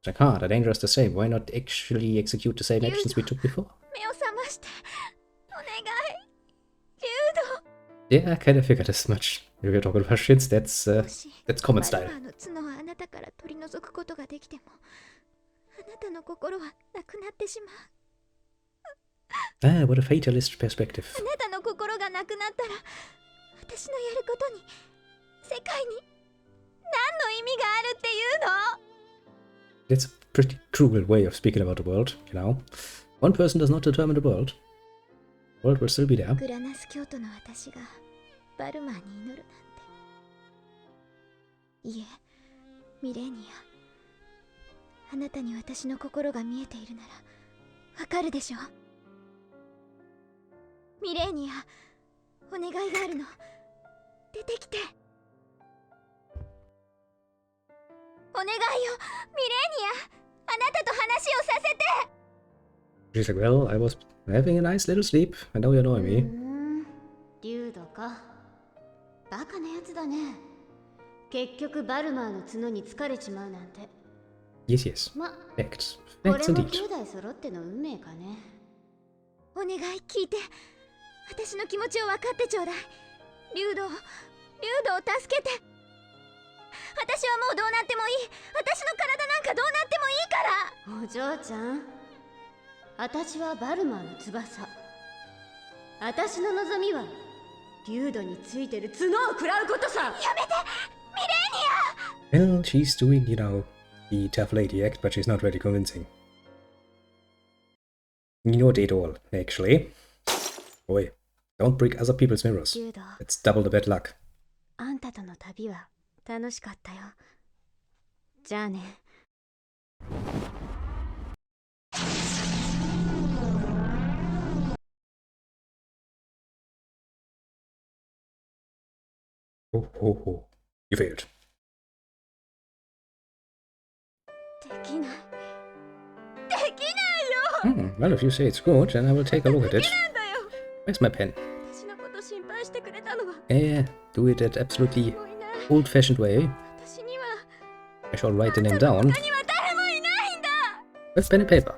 It's like, they're dangerous the same. Why not actually execute the same actions we took before? Yeah, I kind of figured as much. If you're talking about shits, that's common style. Ah, what a fatalist perspective. That's a pretty cruel way of speaking about the world, you know. One person does not determine the world. The world will still be there. She's like, well, I was having a nice little sleep, and now you annoy me. Yes, yes. Facts. Facts indeed. Well, she's doing, you know, the tough lady act, but she's not really convincing. Not at all, actually. Boy, don't break other people's mirrors. It's double the bad luck. Oh, oh, oh. You failed. Well, if you say it's good, then I will take a look at it. Where's my pen? Yeah, do it that absolutely old-fashioned way. I shall write the name down. With pen and paper.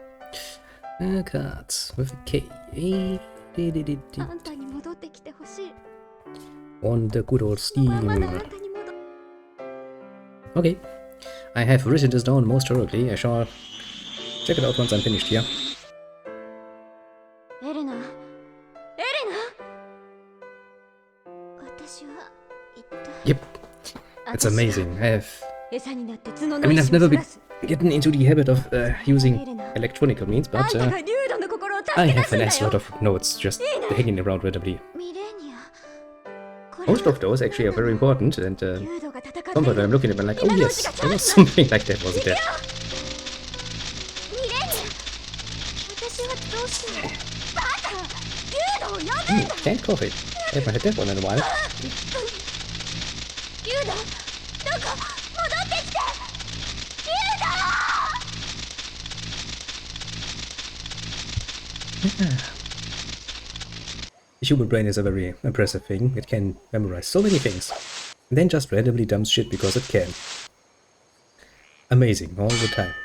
Cards with a K. On the good old Steam. Okay. I have written this down most thoroughly. I shall check it out once I'm finished here. Yep. It's amazing. I've never been getting into the habit of using electronic means, but I have a nice lot of notes just hanging around randomly. Most of those actually are very important, and sometimes I'm looking at them like, oh yes, there was something like that, wasn't there? Canned coffee. I haven't had that one in a while. The human brain is a very impressive thing. It can memorize so many things, and then just randomly dumps shit because it can. Amazing, all the time.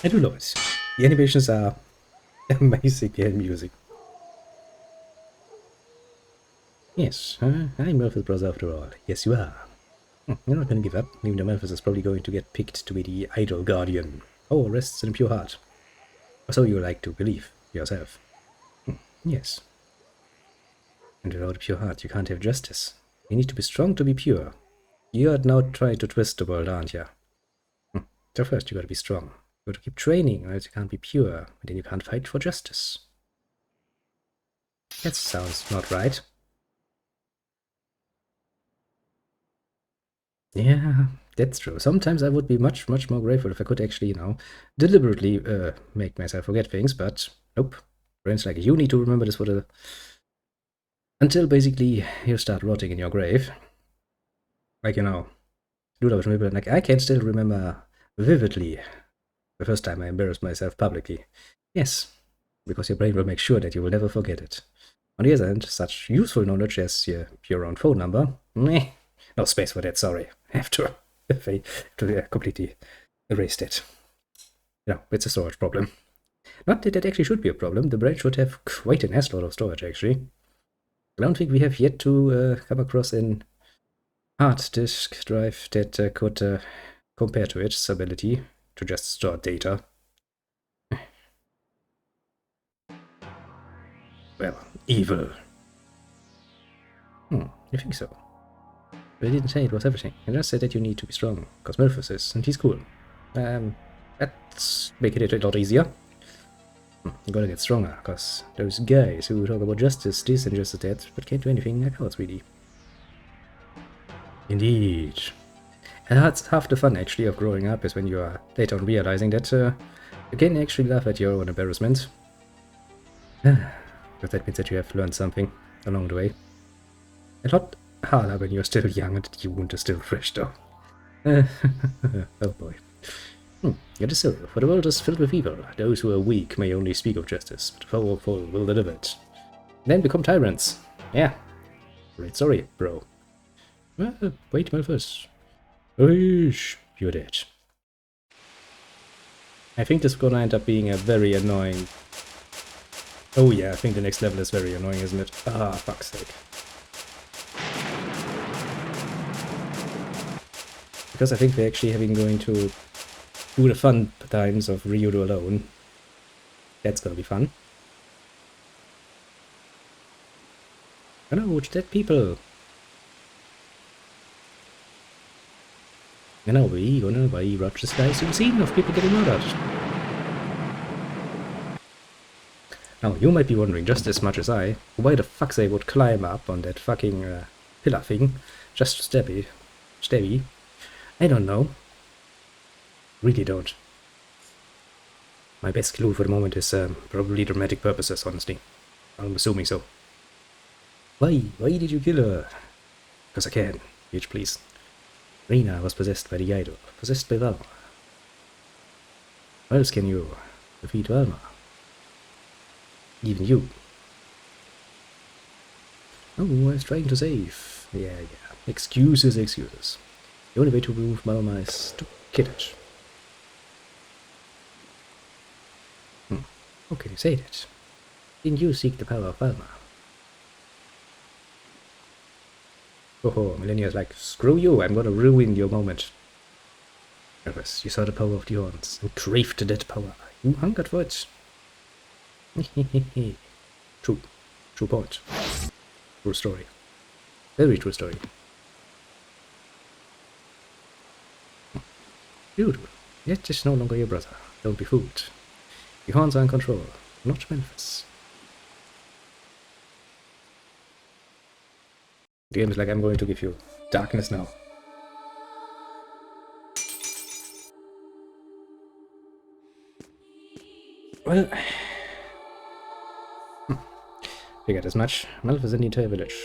I do love it. The animations are amazing behind music. Yes, I'm Murphy's brother after all. Yes, you are. You're not going to give up, even though Memphis is probably going to get picked to be the idol guardian. Oh, rests in a pure heart. Or so you like to believe yourself. Yes. And without a pure heart, you can't have justice. You need to be strong to be pure. You're now trying to twist the world, aren't you? So first you gotta be strong. You gotta keep training, or else you can't be pure, and then you can't fight for justice. That sounds not right. Yeah, that's true. Sometimes I would be much, much more grateful if I could actually, you know, deliberately make myself forget things, but nope. Brains like you need to remember this for the... until basically you start rotting in your grave. Like, you know, do that with me, but like, I can still remember vividly the first time I embarrassed myself publicly. Yes, because your brain will make sure that you will never forget it. On the other hand, such useful knowledge as your own phone number, meh, no space for that, sorry. I have to, completely erase that. It's a storage problem. Not that that actually should be a problem, the brain should have quite an assload of storage, actually. I don't think we have yet to come across an hard disk drive that could compare to its ability to just store data. Well, evil. I think so. But I didn't say it was everything. I just said that you need to be strong, because Malthus is, and he's cool. Let's make it a lot easier. You gotta get stronger, because those guys who talk about justice, this and just that, but can't do anything, are cowards, really. Indeed. And that's half the fun, actually, of growing up, is when you are later on realizing that you can actually laugh at your own embarrassment. Because that means that you have learned something along the way. A lot harder when you're still young and the wound is still fresh, though. Oh boy. It is so, for the world is filled with evil. Those who are weak may only speak of justice, but the powerful will deliver it. Then become tyrants. Yeah. Great story, bro. Wait, Malthus. Oish, you're dead. I think this is gonna end up being a very annoying... Oh yeah, I think the next level is very annoying, isn't it? Ah, fuck's sake. Because I think we're actually going to do the fun times of Ryudo alone. That's gonna be fun. Hello, dead people! And now we're gonna watch this guy soon scene of people getting murdered. Now, you might be wondering just as much as I, why the fuck they would climb up on that fucking pillar thing just to stabby. I don't know. Really don't. My best clue for the moment is probably dramatic purposes, honestly. I'm assuming so. Why? Why did you kill her? Because I can. Bitch, please. Rina was possessed by the idol. Possessed by Valma. How else can you defeat Valma? Even you. Oh, I was trying to save. Yeah. Excuses. The only way to remove Valma is to kill it. How can you say that? Didn't you seek the power of Valma? Oh, Millennia's like, screw you, I'm gonna ruin your moment. Nervous, you saw the power of the horns, and craved that power. You hungered for it. True. True point. True story. Very true story. Beautiful. Yet is no longer your brother. Don't be fooled. The horns are in control, not Memphis. The game is like, I'm going to give you darkness now. Well, figured as much. Memphis and the entire village.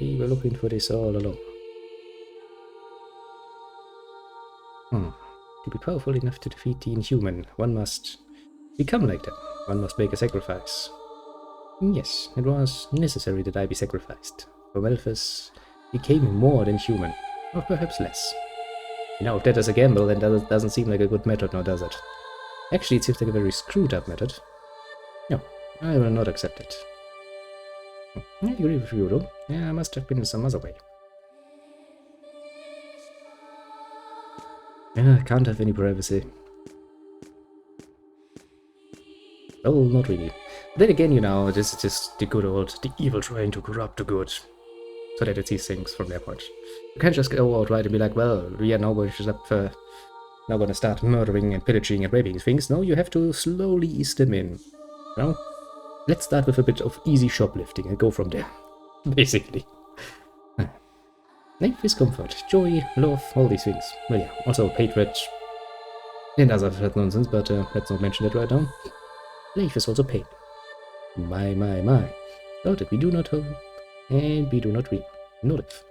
We were looking for this all along. To be powerful enough to defeat the inhuman, one must become like them. One must make a sacrifice. Yes, it was necessary that I be sacrificed. For Memphis became more than human, or perhaps less. If that is a gamble, then that doesn't seem like a good method, now does it? Actually, it seems like a very screwed up method. No, I will not accept it. I agree with you, though. Yeah, I must have been some other way. I can't have any privacy. Oh, not really. Then again, this is just the good old, the evil trying to corrupt the good. So that it sees things from their point. You can't just go outright and be like, well, we are now going to start murdering and pillaging and raping things. No, you have to slowly ease them in. Let's start with a bit of easy shoplifting and go from there. Basically. Life is comfort, joy, love, all these things. Well, yeah, also hatred and other nonsense, but let's not mention that right now. Life is also pain. My. So that we do not hope, and we do not reap, nor live.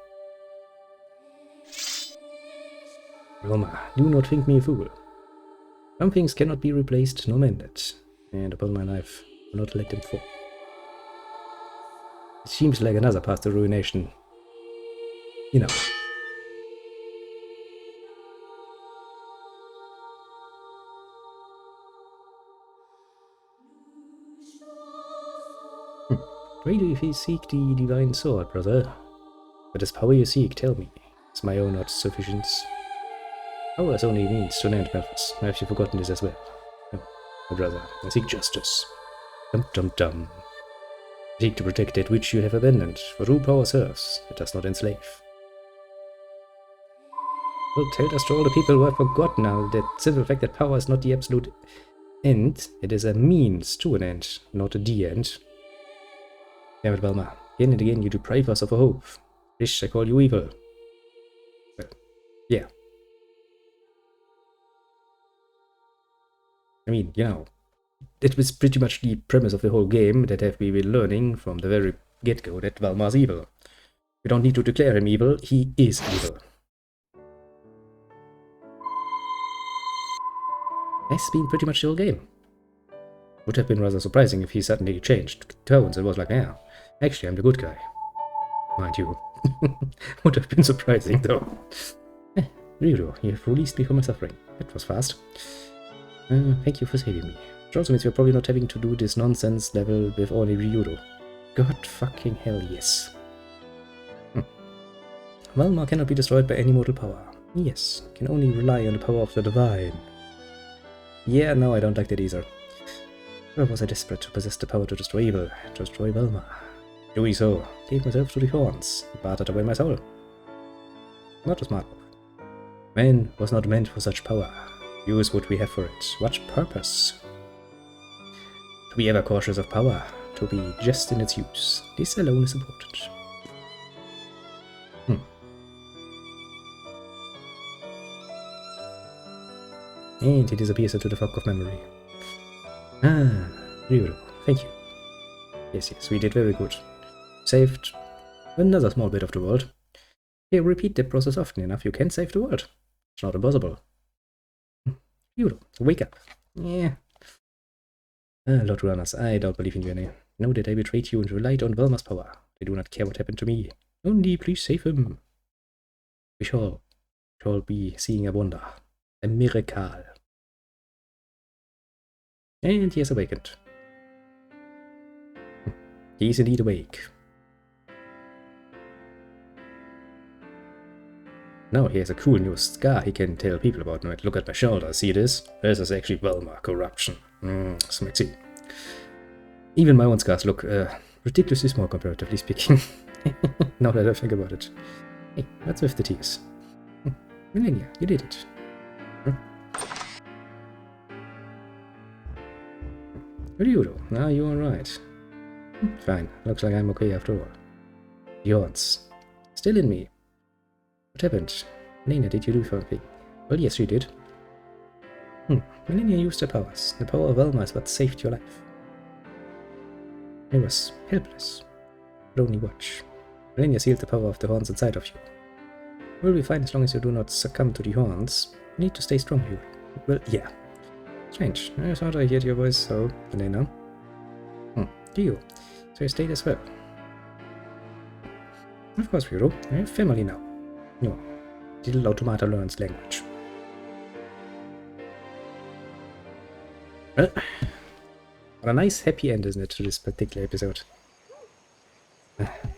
Roma, do not think me a fool. Some things cannot be replaced nor mended, and upon my life, I will not let them fall. It seems like another path to ruination. You know. Why do you seek the divine sword, brother? What is power you seek? Tell me. Is my own not sufficient? Power is only means to an end, Malthus. Have you forgotten this as well? No, my brother. I seek justice. Dum dum dum. I seek to protect that which you have abandoned. For true power serves. It does not enslave. Well, tell us to all the people who have forgotten now that simple fact that power is not the absolute end. It is a means to an end, not the end. Damn it, Velma. Again and again you deprive us of a hope. Fish, I call you evil. Well, yeah. I mean, you know, it was pretty much the premise of the whole game that we been learning from the very get-go that Velma's evil. We don't need to declare him evil, he is evil. That's been pretty much the whole game. Would have been rather surprising if he suddenly changed tones and was like, yeah, actually I'm the good guy. Mind you. Would have been surprising though. Ryudo, you have released me from my suffering. That was fast. Thank you for saving me. Which also means we're probably not having to do this nonsense level with only Ryudo. God fucking hell, yes. Velma cannot be destroyed by any mortal power. Yes, can only rely on the power of the divine. Yeah, no, I don't like that either. Or was I desperate to possess the power to destroy evil, to destroy Velma? Doing so, gave myself to the horns, bartered away my soul. Not a smart move. Man was not meant for such power. Use what we have for it. What purpose? To be ever cautious of power, to be just in its use. This alone is important. And he disappears into the fog of memory. Ah, Ryudo, thank you. Yes, we did very good. Saved another small bit of the world. If you repeat the process often enough, you can save the world. It's not impossible. Ryudo, wake up. Yeah. Lord Runners, I don't believe in you any. Know that I betrayed you and relied on Velma's power. I do not care what happened to me. Only please save him. We shall be seeing a wonder. A miracle. And he has awakened. He is indeed awake. Now he has a cool new scar he can tell people about. Look at my shoulder, see this? This is actually Velma corruption. Sexy. Even my own scars look ridiculously small comparatively speaking. Now that I think about it. Hey, what's with the tears? Millennia, you did it. Ryudo, now you're alright. Fine, looks like I'm okay after all. Yawns. Still in me. What happened? Nina, did you do something? Well, yes, you did. Millennia used her powers. The power of Velma is what saved your life. I was helpless. But only watch. Millennia sealed the power of the horns inside of you. We'll be fine as long as you do not succumb to the horns. You need to stay strong, you. Well, yeah. Strange. I thought I heard your voice, so Milena. Do you? So you stayed as well. Of course, Ryudo. I have family now. No. Little automata learns language. Well, what a nice happy end, isn't it, to this particular episode?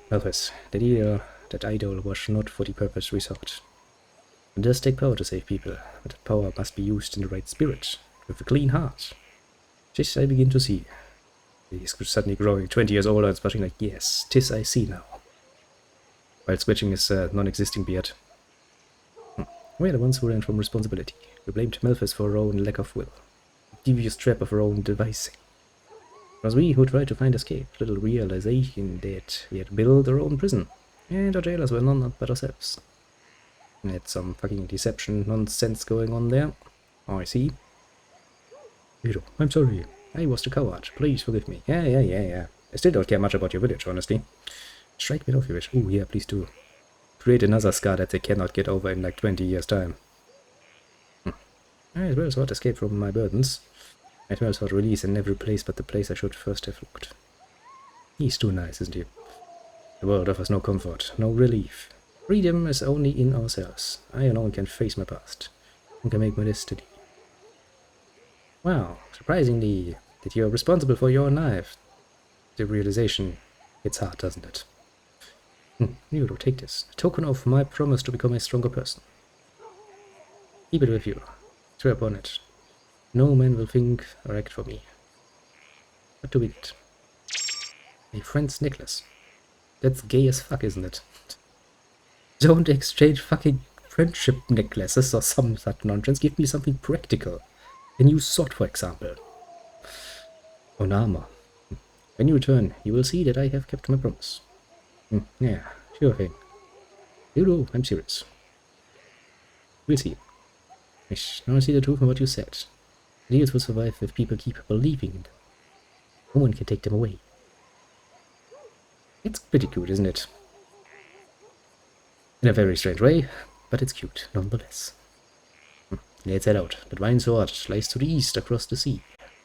Malthus, that idol was not for the purpose we sought. It does take power to save people, but that power must be used in the right spirit, with a clean heart. This I begin to see. He's suddenly growing 20 years older and splashing like, yes, 'tis I see now. While scratching his non-existing beard. We're the ones who ran from responsibility. We blamed Malthus for our own lack of will. The devious trap of our own devising. It was we who tried to find escape, little realization that we had built our own prison. And our jailers were none but ourselves. We had some fucking deception nonsense going on there. Oh, I see. Ryudo, I'm sorry. I was the coward. Please forgive me. Yeah. I still don't care much about your village, honestly. Strike me off your wish. Oh, yeah, please do. Create another scar that they cannot get over in like 20 years' time. I as well sought escape from my burdens. I as well sought release in every place but the place I should first have looked. He's too nice, isn't he? The world offers no comfort, no relief. Freedom is only in ourselves. I alone can face my past and can make my destiny. Wow, surprisingly, that you're responsible for your own life. The realization hits hard, doesn't it? You take this. A token of my promise to become a stronger person. Keep it with you. Swear upon it. No man will think or act for me. What do we get? A friend's necklace. That's gay as fuck, isn't it? Don't exchange fucking friendship necklaces or some such nonsense. Give me something practical. A new sword, for example. On armor. When you return, you will see that I have kept my promise. Yeah, sure thing. You I'm serious. We'll see. Now I see the truth from what you said. Ideals will survive if people keep believing in them. No one can take them away. It's pretty cute, isn't it? In a very strange way, but it's cute nonetheless. Let's head out. That vine sword lies to the east across the sea.